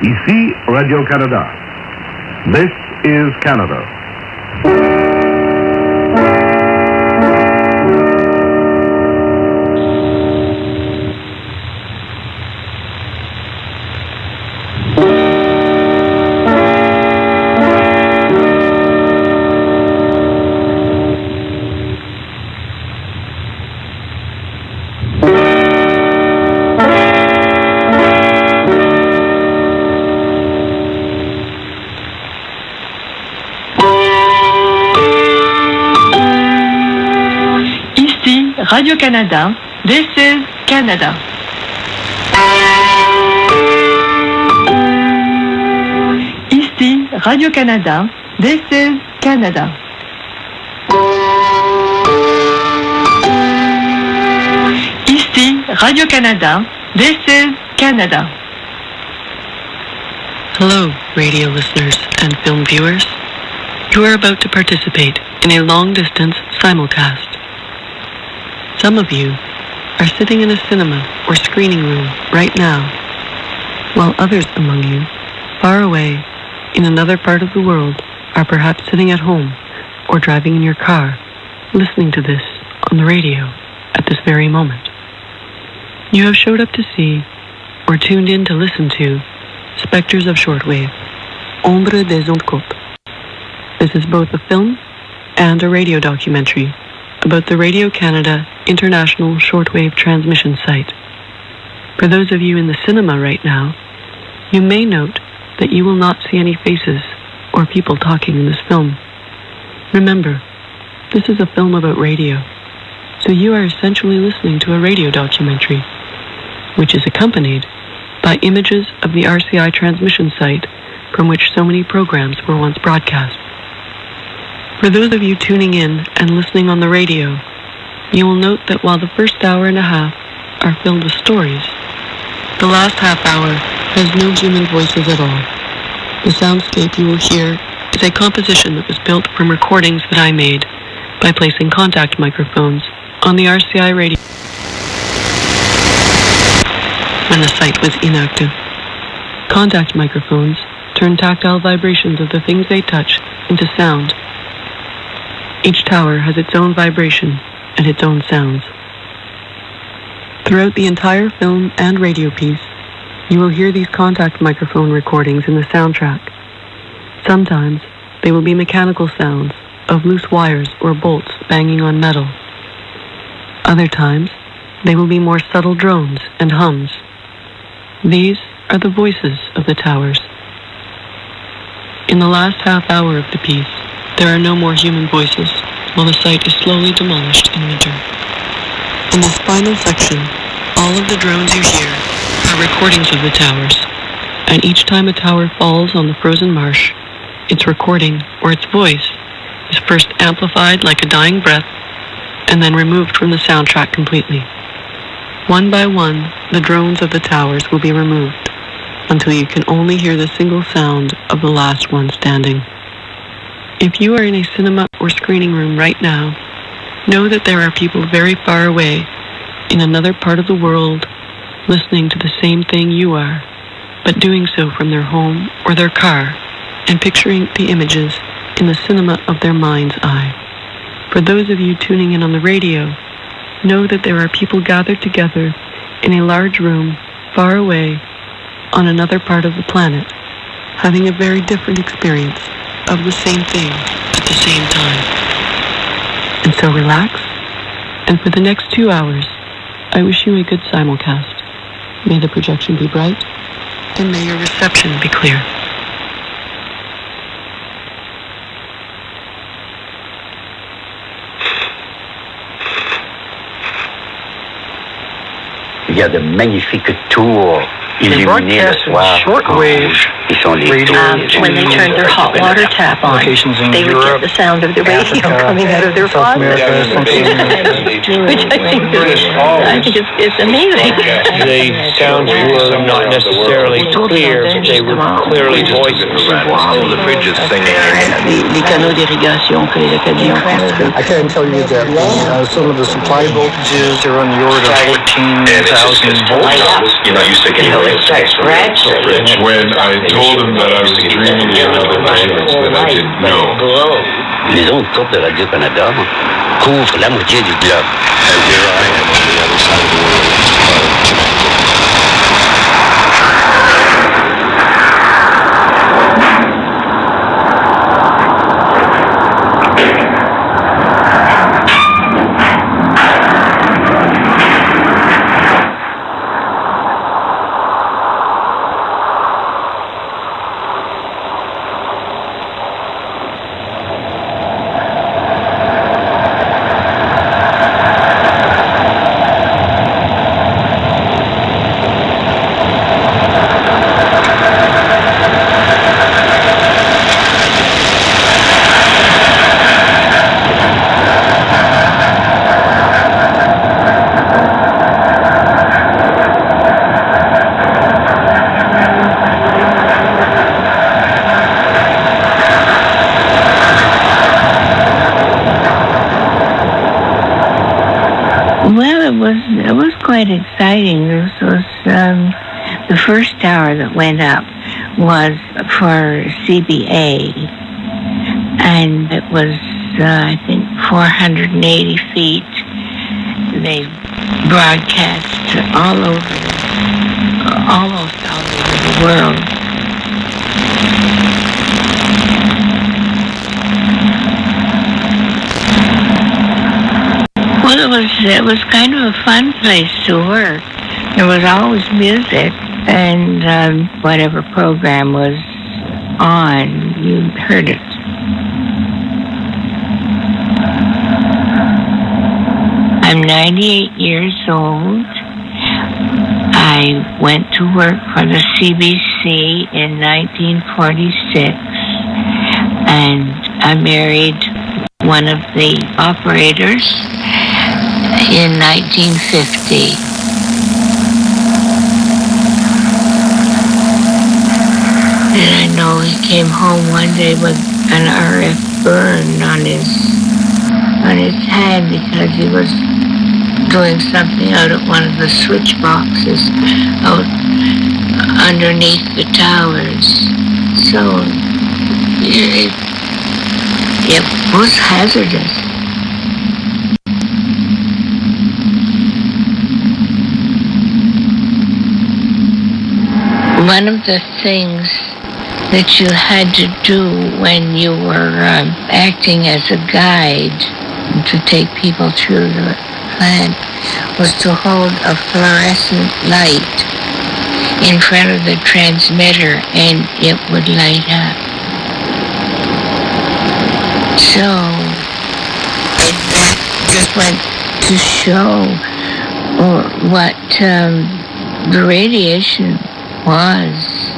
Ici Radio-Canada. This is Canada. Radio-Canada, this is Canada. Ici Radio-Canada, this is Canada. Ici Radio-Canada, this is Canada. Hello, radio listeners and film viewers. You are about to participate in a long-distance simulcast. Some of you are sitting in a cinema or screening room right now, while others among you, far away in another part of the world, are perhaps sitting at home or driving in your car, listening to this on the radio at this very moment. You have showed up to see, or tuned in to listen to, Spectres of Shortwave, Ombre des Ondes Coupes. This is both a film and a radio documentary about the Radio-Canada International Shortwave Transmission Site. For those of you in the cinema right now, you may note that you will not see any faces or people talking in this film. Remember, this is a film about radio, so you are essentially listening to a radio documentary, which is accompanied by images of the RCI transmission site from which so many programs were once broadcast. For those of you tuning in and listening on the radio, you will note that while the first hour and a half are filled with stories, the last half hour has no human voices at all. The soundscape you will hear is a composition that was built from recordings that I made by placing contact microphones on the RCI radio when the site was inactive. Contact microphones turn tactile vibrations of the things they touch into sound. Each tower has its own vibration and its own sounds. Throughout the entire film and radio piece, you will hear these contact microphone recordings in the soundtrack. Sometimes they will be mechanical sounds of loose wires or bolts banging on metal. Other times, they will be more subtle drones and hums. These are the voices of the towers. In the last half hour of the piece, there are no more human voices, while the site is slowly demolished in winter. In this final section, all of the drones you hear are recordings of the towers, and each time a tower falls on the frozen marsh, its recording, or its voice, is first amplified like a dying breath, and then removed from the soundtrack completely. One by one, the drones of the towers will be removed, until you can only hear the single sound of the last one standing. If you are in a cinema or screening room right now, know that there are people very far away in another part of the world listening to the same thing you are, but doing so from their home or their car and picturing the images in the cinema of their mind's eye. For those of you tuning in on the radio, know that there are people gathered together in a large room far away on another part of the planet, having a very different experience of the same thing at the same time. And so relax, and for the next 2 hours, I wish you a good simulcast. May the projection be bright, and may your reception be clear. Il y a de magnifiques tours illuminées le soir. Shortwave When they turned their hot water tap on, they would get the sound of the radio coming out of their faucet. Which I think is amazing. The sounds were not necessarily clear, but they were clearly voices. The fridges singing. Les canaux d'irrigation que les Acadiens construisent. I can tell you that some of the supply voltages are on the order of 14,000 volts. You're not used to getting When I told him that I was dreaming of the language that I didn't know. Les ondes courtes de Radio-Canada couvrent la moitié du globe. And here I am on the other side of the world. It was quite exciting. This was the first tower that went up was for CBA, and it was I think 480 feet. They broadcast almost all over the world. Well, it was kind of a fun place to work. There was always music, and whatever program was on, you heard it. I'm 98 years old. I went to work for the CBC in 1946, and I married one of the operators in 1950. And I know he came home one day with an RF burn on his head because he was doing something out at one of the switch boxes out underneath the towers. So it was hazardous. One of the things that you had to do when you were acting as a guide to take people through the plant was to hold a fluorescent light in front of the transmitter and it would light up. So it just went to show what the radiation was.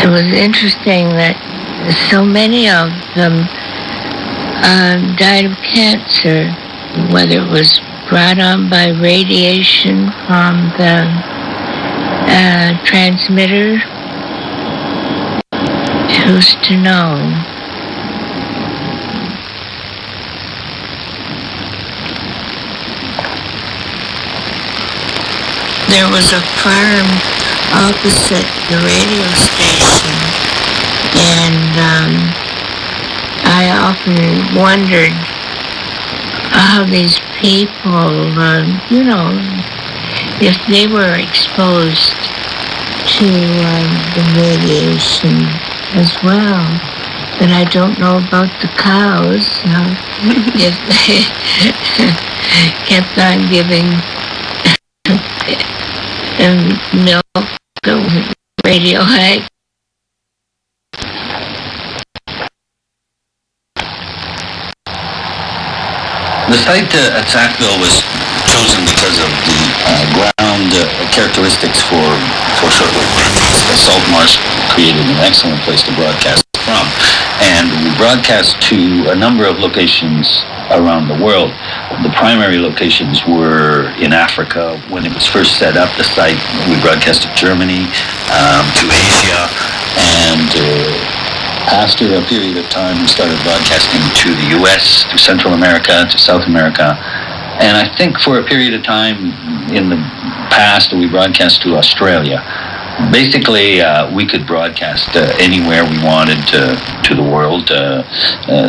It was interesting that so many of them died of cancer, whether it was brought on by radiation from the transmitter. Who's to know? There was a farm opposite the radio station, and I often wondered how these people, if they were exposed to the radiation as well. But I don't know about the cows, if they kept on giving milk that was radioactive. The site at Sackville was chosen because of the ground characteristics for shortwave broadcast. The salt marsh created an excellent place to broadcast from, and we broadcast to a number of locations around the world. The primary locations were in Africa. When it was first set up, the site, we broadcast to Germany, to Asia, and after a period of time, we started broadcasting to the U.S., to Central America, to South America. And I think for a period of time in the past, we broadcast to Australia. Basically, we could broadcast anywhere we wanted to the world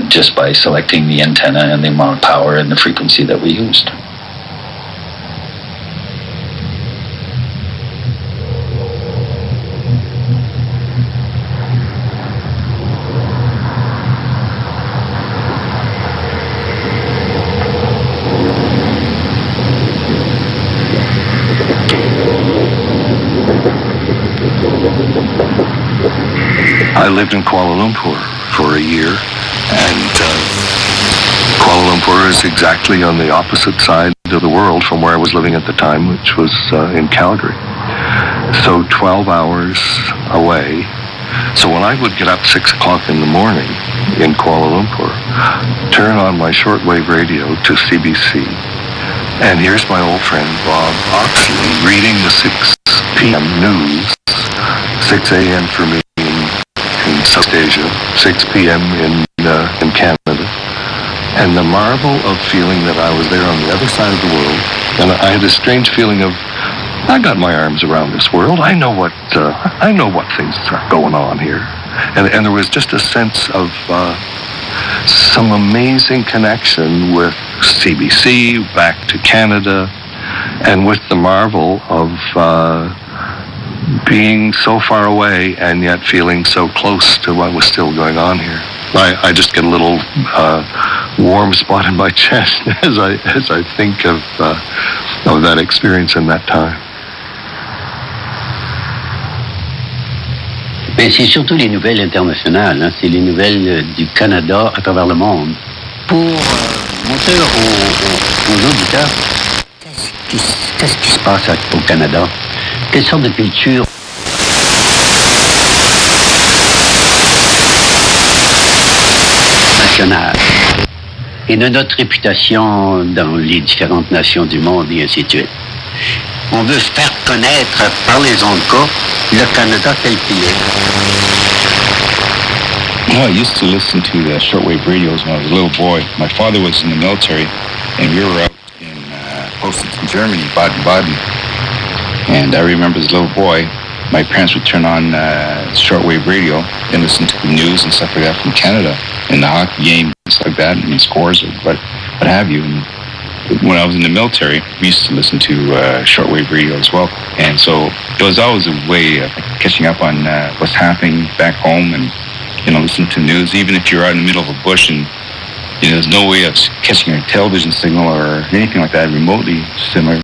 just by selecting the antenna and the amount of power and the frequency that we used. I lived in Kuala Lumpur for a year, and Kuala Lumpur is exactly on the opposite side of the world from where I was living at the time, which was in Calgary. So 12 hours away. So when I would get up 6 o'clock in the morning in Kuala Lumpur, turn on my shortwave radio to CBC, and here's my old friend Bob Oxley reading the 6 p.m. news, 6 a.m. for me in South Asia, 6 p.m. in Canada, and the marvel of feeling that I was there on the other side of the world, and I had a strange feeling of, I got my arms around this world. I know what things are going on here, and there was just a sense of some amazing connection with CBC back to Canada, and with the marvel of being so far away and yet feeling so close to what was still going on here. I just get a little warm spot in my chest as I think of that experience in that time. Mais c'est surtout les nouvelles internationales, hein, c'est les nouvelles du Canada à travers le monde. Pour montrer aux auditeurs qu'est-ce qui se passe au Canada, quelle sorte de culture nationale et de notre réputation dans les différentes nations du monde et ainsi de suite. On veut faire connaître par les ondes courtes le Canada tel qu'il est. I used to listen to the shortwave radios when I was a little boy. My father was in the military, and we were out in posted in Germany, Baden-Baden. And I remember as a little boy, my parents would turn on shortwave radio and listen to the news and stuff like that from Canada, and the hockey game and stuff like that, and scores or what have you. And when I was in the military, we used to listen to shortwave radio as well. And so it was always a way of catching up on what's happening back home, and listen to news, even if you're out in the middle of a bush and there's no way of catching a television signal or anything like that remotely similar.